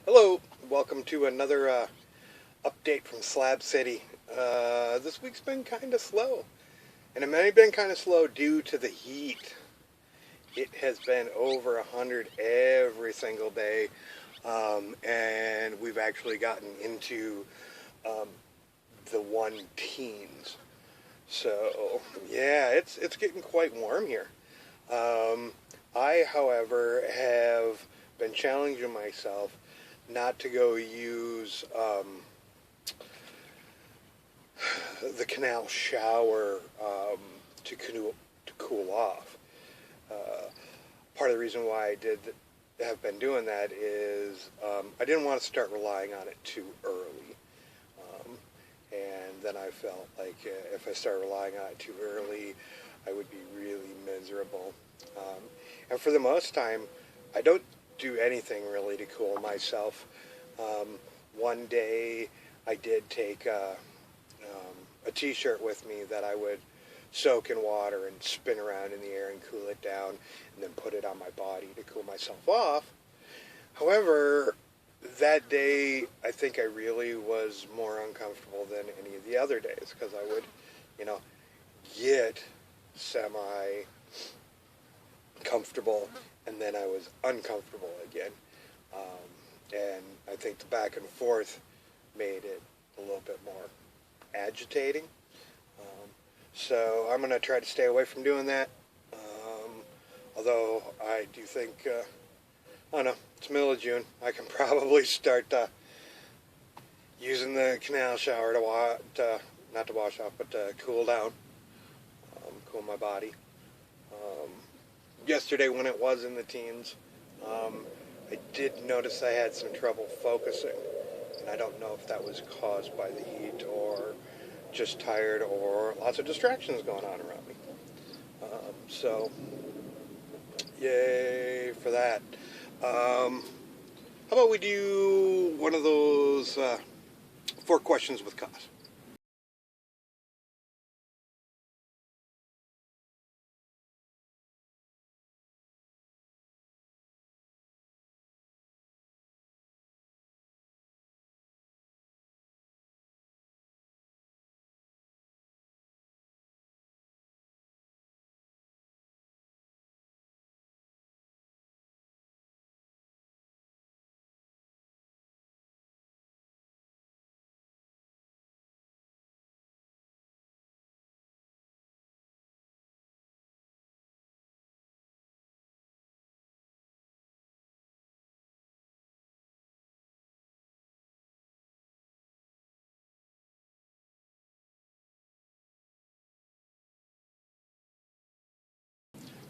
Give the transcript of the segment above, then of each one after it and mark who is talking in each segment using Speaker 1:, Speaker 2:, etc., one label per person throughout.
Speaker 1: Hello, welcome to another update from Slab City. This week's been kind of slow, and it may have been kind of slow due to the heat. It has been over 100 every single day, and we've actually gotten into the 1 teens. So, yeah, it's getting quite warm here. I, however, have been challenging myself not to go use the canal shower to cool off. Part of the reason why I have been doing that is I didn't want to start relying on it too early. And then I felt like if I start relying on it too early, I would be really miserable. And for the most time, I don't do anything really to cool myself. One day I did take a t-shirt with me that I would soak in water and spin around in the air and cool it down and then put it on my body to cool myself off. However, that day I think I really was more uncomfortable than any of the other days because I would, get semi-comfortable and then I was uncomfortable again. And I think the back and forth made it a little bit more agitating. So I'm going to try to stay away from doing that. Although I do think, I don't know, it's middle of June. I can probably start using the canal shower not to wash off, but to cool down, cool my body. Yesterday when it was in the teens, I did notice I had some trouble focusing, and I don't know if that was caused by the heat or just tired or lots of distractions going on around me. So, yay for that. How about we do one of those 4 questions with cause?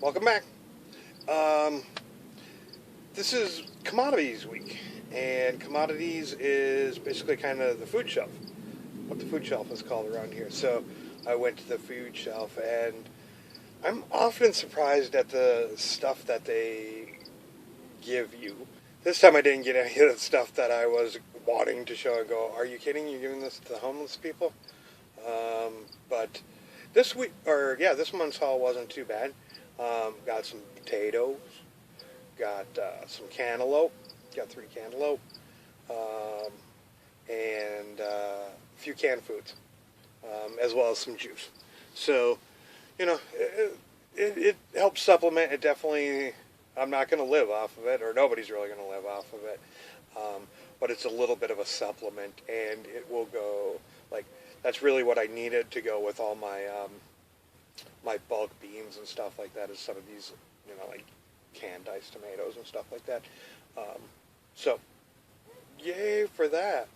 Speaker 1: Welcome back. This is Commodities week, and Commodities is basically kind of the food shelf, what the food shelf is called around here. So I went to the food shelf, and I'm often surprised at the stuff that they give you. This time I didn't get any of the stuff that I was wanting to show and go, are you kidding? You're giving this to the homeless people? But this month's haul wasn't too bad. Got some potatoes, got some cantaloupe, got 3 cantaloupe, and a few canned foods, as well as some juice. So, it helps supplement. It definitely, I'm not going to live off of it, or nobody's really going to live off of it, but it's a little bit of a supplement, and it will go, that's really what I needed to go with all my my bulk beans and stuff like that, is some of these, like canned diced tomatoes and stuff like that. So, yay for that.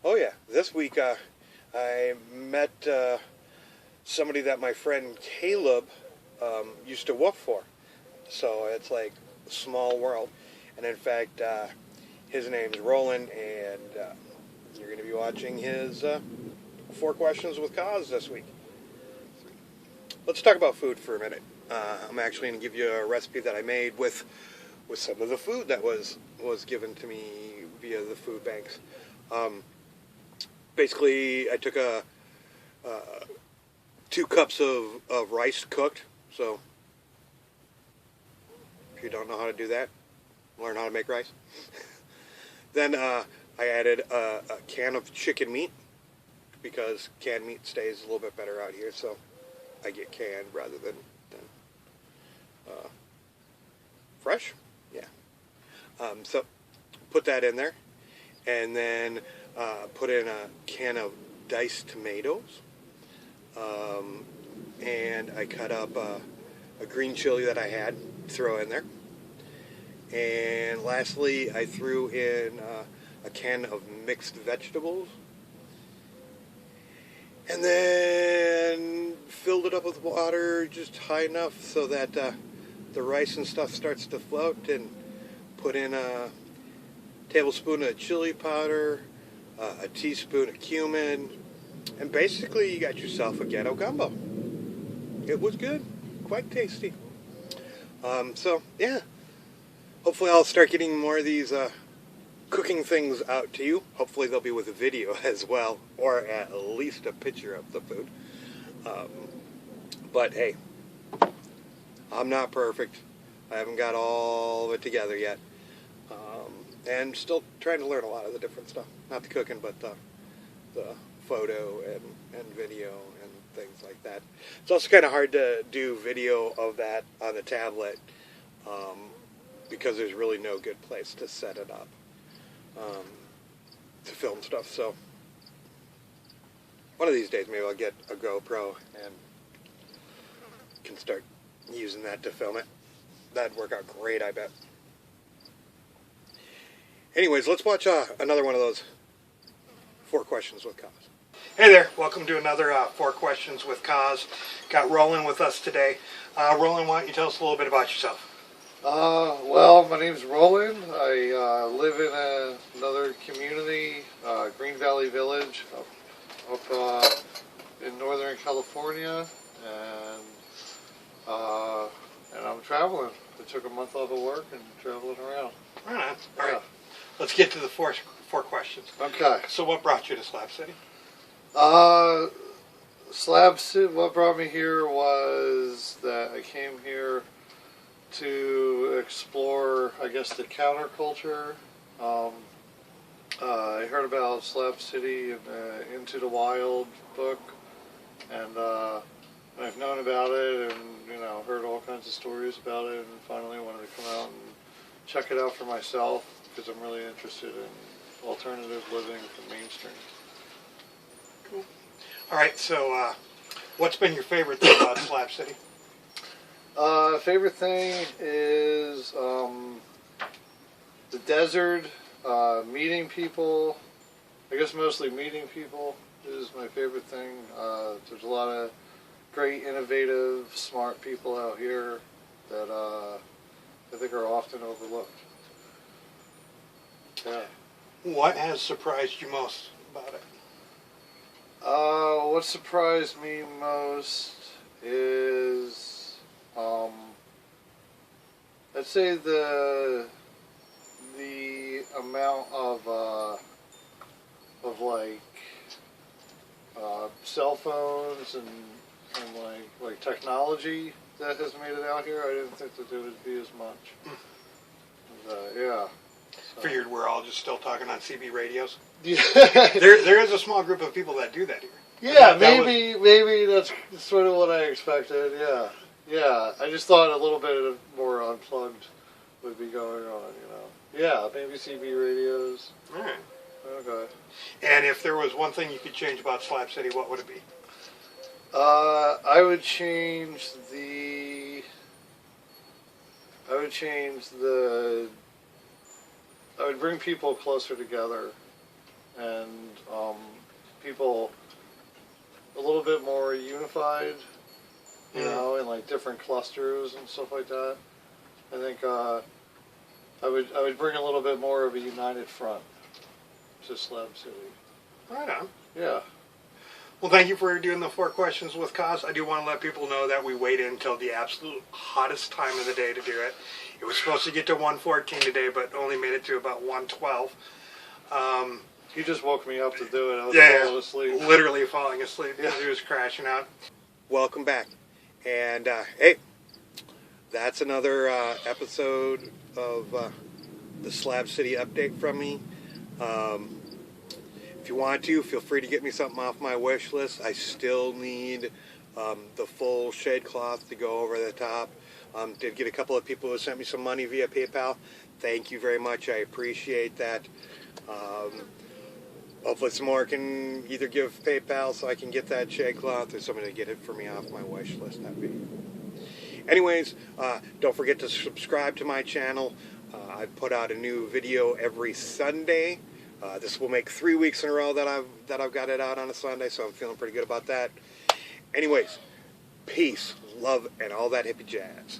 Speaker 1: Oh yeah, this week I met somebody that my friend Caleb used to work for. So it's like a small world. And in fact, his name's Roland, and you're going to be watching his 4 questions with cause this week. Let's talk about food for a minute. I'm actually going to give you a recipe that I made with some of the food that was given to me via the food banks. Basically, I took 2 cups of rice cooked. So, if you don't know how to do that, learn how to make rice. Then I added a can of chicken meat, because canned meat stays a little bit better out here, so I get canned rather than fresh. Yeah. So put that in there, and then put in a can of diced tomatoes, and I cut up a green chili that I had, throw in there, and lastly I threw in a can of mixed vegetables, and then filled it up with water just high enough so that the rice and stuff starts to float, and put in a tablespoon of chili powder, a teaspoon of cumin, and basically you got yourself a Ghetto Gumbo. It was good, quite tasty. So yeah, hopefully I'll start getting more of these cooking things out to you. Hopefully they'll be with a video as well, or at least a picture of the food. But hey, I'm not perfect. I haven't got all of it together yet. And still trying to learn a lot of the different stuff. Not the cooking, but the photo and video and things like that. It's also kind of hard to do video of that on the tablet, because there's really no good place to set it up to film stuff. So one of these days maybe I'll get a GoPro and can start using that to film it. That'd work out great, I bet. Anyways, let's watch another one of those 4 questions with Kaz. Hey there, welcome to another 4 questions with Kaz. Got Roland with us today. Roland, why don't you tell us a little bit about yourself?
Speaker 2: Well, my name's Roland. I live in another community, Green Valley Village, up in Northern California, and I'm traveling. I took a month off of work and traveling around.
Speaker 1: Right on. All right. Let's get to the 4 questions.
Speaker 2: Okay.
Speaker 1: So what brought you to Slab City?
Speaker 2: Slab City, what brought me here was that I came here to explore, I guess, the counterculture. I heard about Slab City in the Into the Wild book, and I've known about it and, heard all kinds of stories about it, and finally wanted to come out and check it out for myself, because I'm really interested in alternative living from Main Street.
Speaker 1: Cool. All right, so what's been your favorite thing about Slab City?
Speaker 2: Favorite thing is the desert, meeting people. I guess mostly meeting people is my favorite thing. There's a lot of great, innovative, smart people out here that I think are often overlooked. Yeah.
Speaker 1: What has surprised you most about it?
Speaker 2: What surprised me most is, I'd say the amount of cell phones and like technology that has made it out here. I didn't think that there would be as much. Yeah. So.
Speaker 1: Figured we're all just still talking on CB radios.
Speaker 2: Yeah.
Speaker 1: there is a small group of people that do that here.
Speaker 2: Yeah, maybe that's sort of what I expected. Yeah, yeah. I just thought a little bit more unplugged would be going on. Yeah, maybe CB radios.
Speaker 1: All right.
Speaker 2: Okay.
Speaker 1: And if there was one thing you could change about Slab City, what would it be?
Speaker 2: I would change I would bring people closer together, and people a little bit more unified, in like different clusters and stuff like that. I think I would bring a little bit more of a united front to Slab City.
Speaker 1: Right on.
Speaker 2: Yeah.
Speaker 1: Well, thank you for doing the 4 questions with Kaz. I do want to let people know that we waited until the absolute hottest time of the day to do it. It was supposed to get to 1:14 today, but only made it to about 1:12.
Speaker 2: You just woke me up to do it. I was falling asleep.
Speaker 1: Literally falling asleep because he was crashing out. Welcome back. And, hey, that's another episode of the Slab City update from me. If you want to, feel free to get me something off my wish list. I still need the full shade cloth to go over the top. Did get a couple of people who sent me some money via PayPal. Thank you very much. I appreciate that. Hopefully some more can either give PayPal so I can get that shade cloth, or somebody to get it for me off my wish list. That'd be. Anyways, don't forget to subscribe to my channel. I put out a new video every Sunday. This will make 3 weeks in a row that I've got it out on a Sunday, so I'm feeling pretty good about that. Anyways, peace, love, and all that hippie jazz.